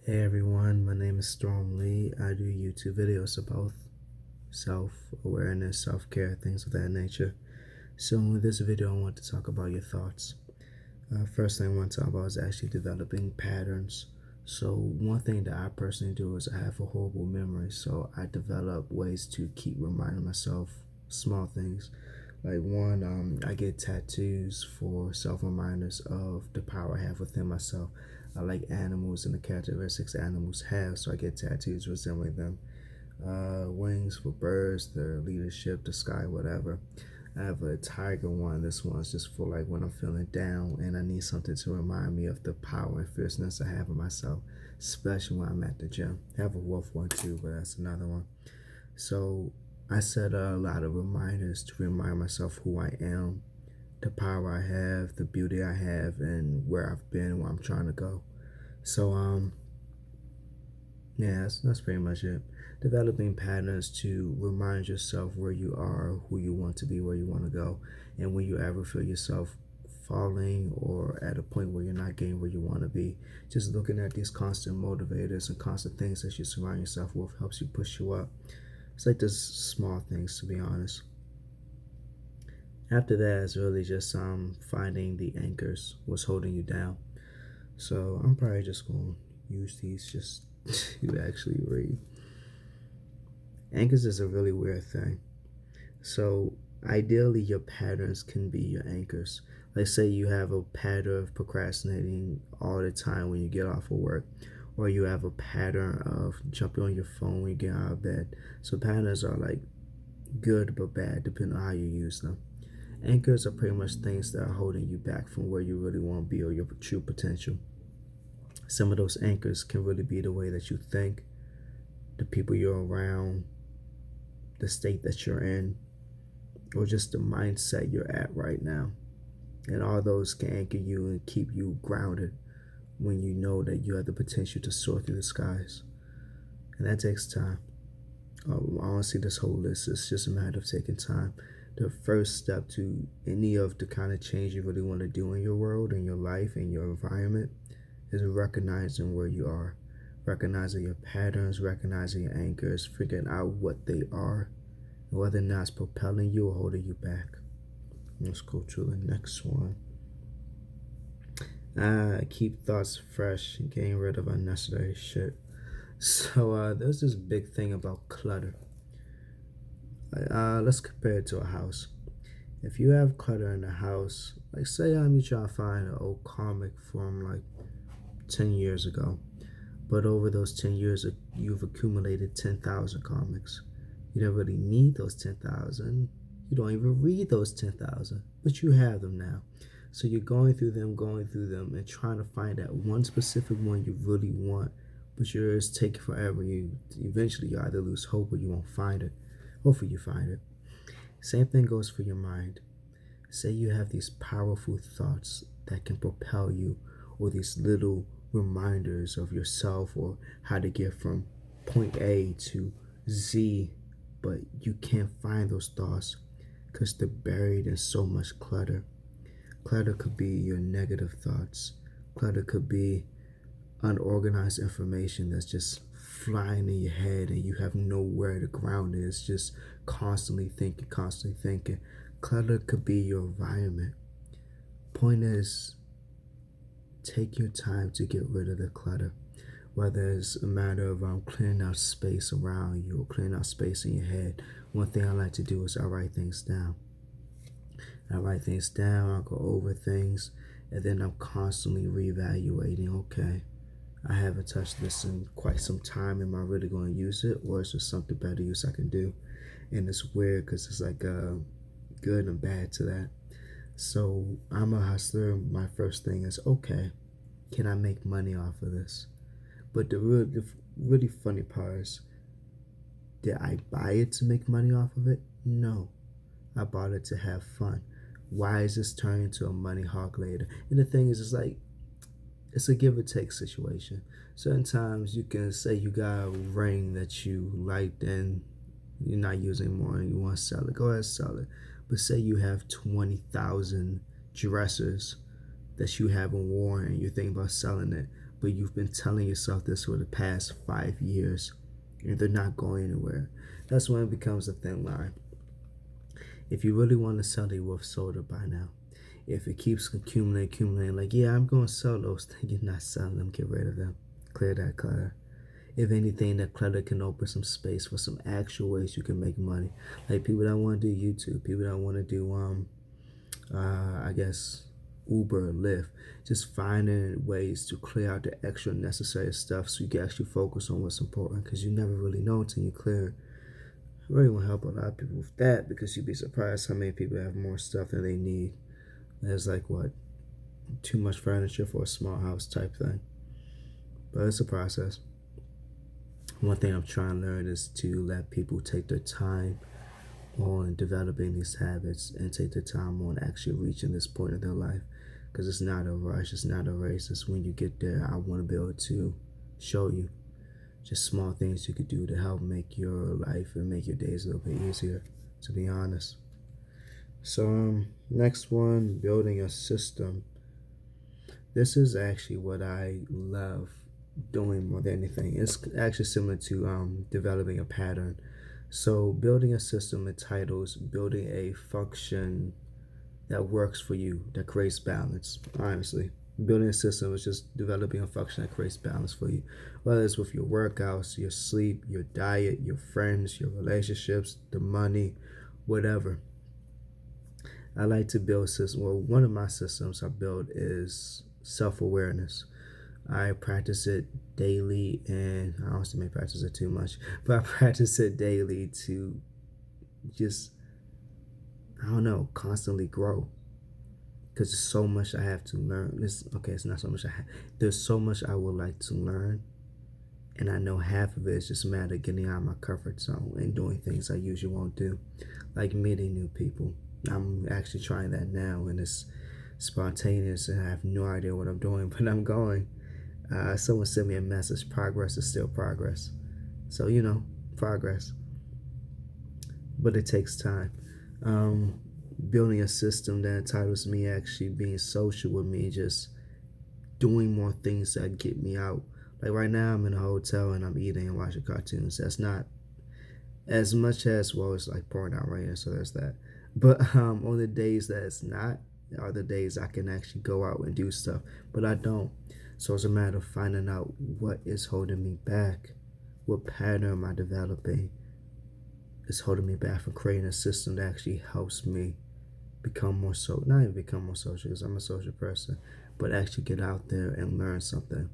Hey everyone, my name is Storm Lee. I do YouTube videos about self-awareness, self-care, things of that nature. So in this video, I want to talk about your thoughts. First thing I want to talk about is actually developing patterns. So one thing that I personally do is I have a horrible memory, so I develop ways to keep reminding myself small things. Like one, I get tattoos for self-reminders of the power I have within myself. I like animals and the characteristics animals have, so I get tattoos resembling them. Wings for birds, their leadership, the sky, whatever. I have a tiger one. This one's just for like when I'm feeling down and I need something to remind me of the power and fierceness I have in myself, especially when I'm at the gym. I have a wolf one too, but that's another one. So I set a lot of reminders to remind myself who I am, the power I have, the beauty I have, and where I've been, where I'm trying to go. So yeah, that's pretty much it. Developing patterns to remind yourself where you are, who you want to be, where you want to go, and when you ever feel yourself falling or at a point where you're not getting where you want to be, just looking at these constant motivators and constant things that you surround yourself with helps you push you up. It's like those small things, to be honest. After that, it's really just finding the anchors, what's holding you down. So I'm probably just gonna use these just to actually read. Anchors is a really weird thing. So ideally, your patterns can be your anchors. Like say you have a pattern of procrastinating all the time when you get off of work, or you have a pattern of jumping on your phone when you get out of bed. So patterns are like good but bad depending on how you use them. Anchors are pretty much things that are holding you back from where you really want to be or your true potential. Some of those anchors can really be the way that you think, the people you're around, the state that you're in, or just the mindset you're at right now. And all those can anchor you and keep you grounded when you know that you have the potential to soar through the skies. And that takes time. Honestly, this whole list is just a matter of taking time. The first step to any of the kind of change you really want to do in your world, in your life, in your environment, is recognizing where you are, recognizing your patterns, recognizing your anchors, figuring out what they are, and whether or not it's propelling you or holding you back. Let's go to the next one. Keep thoughts fresh and getting rid of unnecessary shit. So there's this big thing about clutter. Let's compare it to a house. If you have clutter in the house, like say you try to find an old comic from like 10 years ago, but over those 10 years you've accumulated 10,000 comics. You don't really need those 10,000. You don't even read those 10,000, but you have them now. So you're going through them, and trying to find that one specific one you really want, but yours take forever. You either lose hope or you won't find it. Hopefully you find it. Same thing goes for your mind. Say you have these powerful thoughts that can propel you, or these little reminders of yourself or how to get from point A to Z, but you can't find those thoughts because they're buried in so much clutter. Clutter could be your negative thoughts. Clutter could be unorganized information that's just flying in your head and you have nowhere to ground it. It's just constantly thinking, constantly thinking. Clutter could be your environment. Point is, take your time to get rid of the clutter. Whether it's a matter of clearing out space around you or clearing out space in your head. One thing I like to do is I write things down. I write things down, I go over things, and then I'm constantly reevaluating, okay, I haven't touched this in quite some time. Am I really going to use it, or is there something better use I can do? And it's weird because it's like good and bad to that. So I'm a hustler. My first thing is, okay, can I make money off of this? But the really funny part is, did I buy it to make money off of it? No, I bought it to have fun. Why is this turning into a money hawk later? And the thing is, it's like it's a give or take situation. Certain times you can say you got a ring that you liked and you're not using more and you want to sell it. Go ahead and sell it. But say you have 20,000 dressers that you haven't worn and you're thinking about selling it, but you've been telling yourself this for the past 5 years, and they're not going anywhere. That's when it becomes a thin line. If you really want to sell, they would have sold it by now. If it keeps accumulating, like, yeah, I'm going to sell those things, you're not selling them, get rid of them. Clear that clutter. If anything, that clutter can open some space for some actual ways you can make money. Like people that want to do YouTube, people that want to do, I guess, Uber, Lyft. Just finding ways to clear out the extra necessary stuff so you can actually focus on what's important, because you never really know until you clear it. I really want to help a lot of people with that, because you'd be surprised how many people have more stuff than they need. There's like, what, too much furniture for a small house type thing. But it's a process. One thing I'm trying to learn is to let people take their time on developing these habits and take their time on actually reaching this point in their life, because it's not a rush, it's not a race. It's when you get there, I want to be able to show you just small things you could do to help make your life and make your days a little bit easier, to be honest. So next one, building a system. This is actually what I love doing more than anything. It's actually similar to developing a pattern. So building a system entitles building a function that works for you, that creates balance. Honestly, building a system is just developing a function that creates balance for you, whether it's with your workouts, your sleep, your diet, your friends, your relationships, the money, whatever. I like to build systems. Well, one of my systems I build is self-awareness. I practice it daily, and I honestly may practice it too much, but I practice it daily to just, I don't know, constantly grow. Because there's so much I have to learn. It's not so much I have. There's so much I would like to learn, and I know half of it is just a matter of getting out of my comfort zone and doing things I usually won't do, like meeting new people. I'm actually trying that now, and it's spontaneous, and I have no idea what I'm doing, but I'm going. Someone sent me a message, progress is still progress. So, progress. But it takes time. Building a system that entitles me actually being social with me, just doing more things that get me out. Like right now, I'm in a hotel and I'm eating and watching cartoons. That's not as much as, well, it's like pouring down rain, so there's that. But on the days that it's not, are the days I can actually go out and do stuff, but I don't. So it's a matter of finding out what is holding me back. What pattern am I developing is holding me back from creating a system that actually helps me become more social. Not even become more social, because I'm a social person, but actually get out there and learn something.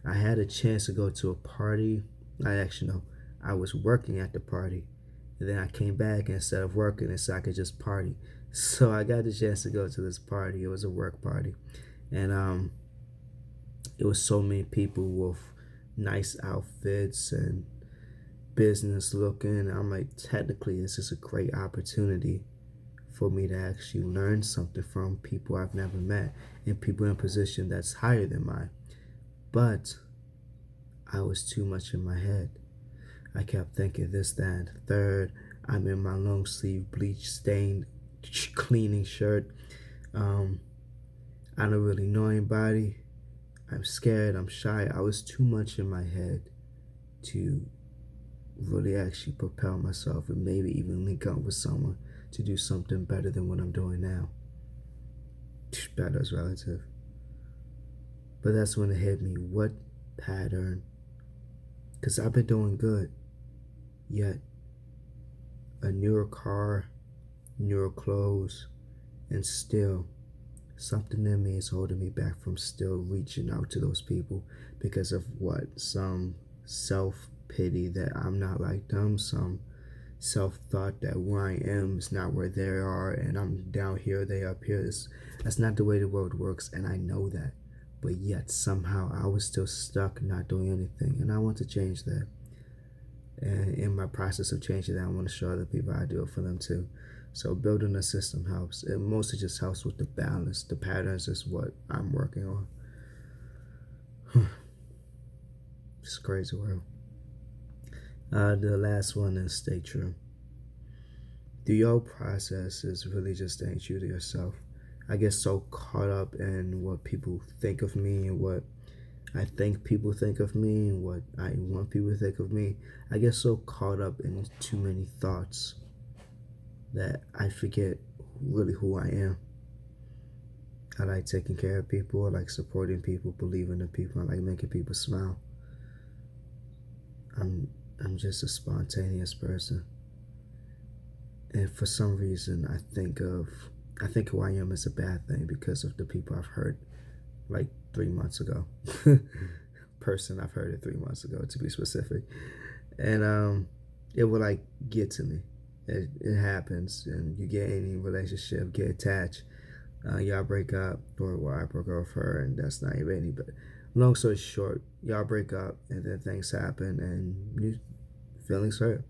I had a chance to go to a party. I was working at the party, and then I came back, and instead of working, and so I could just party. So I got the chance to go to this party. It was a work party, and it was so many people with nice outfits and business looking. I'm like, technically, this is a great opportunity for me to actually learn something from people I've never met and people in a position that's higher than mine. But I was too much in my head. I kept thinking this, that, and the third. I'm in my long sleeve, bleach stained, cleaning shirt. I don't really know anybody. I'm scared, I'm shy. I was too much in my head to really actually propel myself and maybe even link up with someone to do something better than what I'm doing now. Better is relative. But that's when it hit me. What pattern? Because I've been doing good. Yet, a newer car, newer clothes, and still, something in me is holding me back from still reaching out to those people because of what? Some self-pity that I'm not like them, some self-thought that where I am is not where they are, and I'm down here, they up here. That's not the way the world works, and I know that. But yet, somehow, I was still stuck not doing anything, and I want to change that. And in my process of changing that, I want to show other people I do it for them too. So building a system helps. It mostly just helps with the balance. The patterns is what I'm working on. It's a crazy world. The last one is stay true. The whole process is really just staying true to yourself. I get so caught up in what people think of me and what I think people think of me and what I want people to think of me. I get so caught up in too many thoughts that I forget really who I am. I like taking care of people. I like supporting people, believing in people. I like making people smile. I'm I'm just a spontaneous person, and for some reason, I think who I am is a bad thing because of the people I've hurt like 3 months ago. Person I've heard it 3 months ago to be specific, and it will like get to me. It happens, and you get any relationship, get attached. Y'all break up, or well, I broke up with her, and that's not even any. But long story short, y'all break up, and then things happen, and you feelings hurt.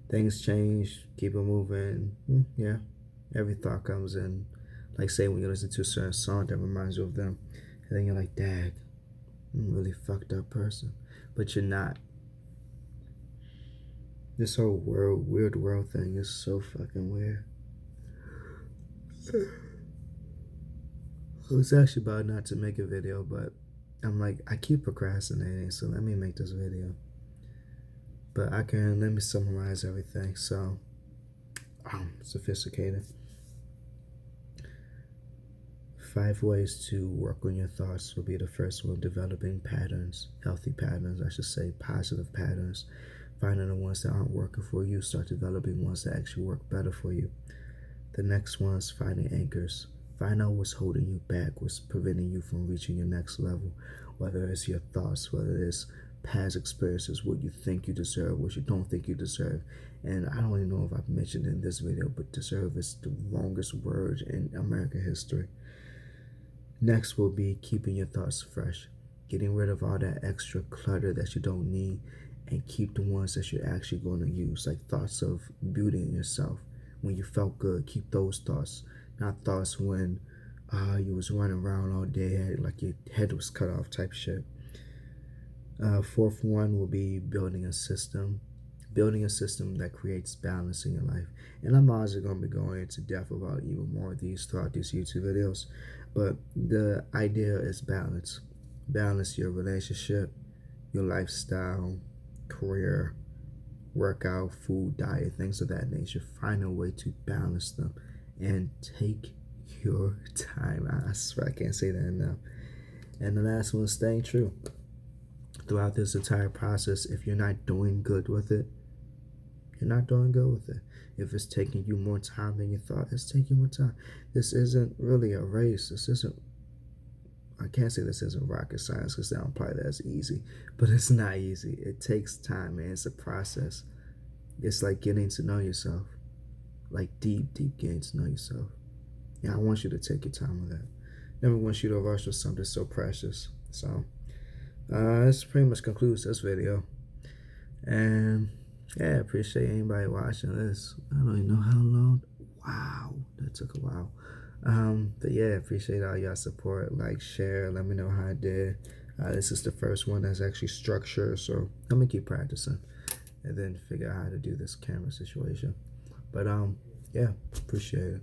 Things change, keep it moving. Yeah, every thought comes in. Like say when you listen to a certain song that reminds you of them, and then you're like, "Dag, I'm a really fucked up person," but you're not. This whole weird world thing is so fucking weird. I was actually about not to make a video, but I'm like, I keep procrastinating, so let me make this video. But let me summarize everything. So, sophisticated. 5 ways to work on your thoughts will be the first one: developing patterns, healthy patterns, I should say, positive patterns. Finding the ones that aren't working for you, start developing ones that actually work better for you. The next one is finding anchors. Find out what's holding you back, what's preventing you from reaching your next level, whether it's your thoughts, whether it's past experiences, what you think you deserve, what you don't think you deserve. And I don't even know if I've mentioned in this video, but deserve is the longest word in American history. Next will be keeping your thoughts fresh, getting rid of all that extra clutter that you don't need, and keep the ones that you're actually going to use, like thoughts of beauty in yourself. When you felt good, keep those thoughts, not thoughts when you was running around all day like your head was cut off type shit. Fourth one will be building a system. Building a system that creates balance in your life. And I'm also going to be going into depth about even more of these throughout these YouTube videos. But the idea is balance. Balance your relationship, your lifestyle, career, workout, food, diet, things of that nature. Find a way to balance them and take your time. I swear I can't say that enough. And the last one is staying true. Throughout this entire process, if you're not doing good with it, you're not doing good with it. If it's taking you more time than you thought, it's taking more time. This isn't really a race. I can't say this isn't rocket science because they don't apply that as easy, but it's not easy. It takes time, man. It's a process. It's like getting to know yourself, like deep getting to know yourself. Yeah, I want you to take your time with that. Never want you to rush with something so precious. So, this pretty much concludes this video. And yeah, appreciate anybody watching this. I don't even know how long. Wow, that took a while. But yeah, appreciate all y'all support. Like, share, let me know how I did. This is the first one that's actually structured, so I'm gonna keep practicing and then figure out how to do this camera situation. But yeah, appreciate it.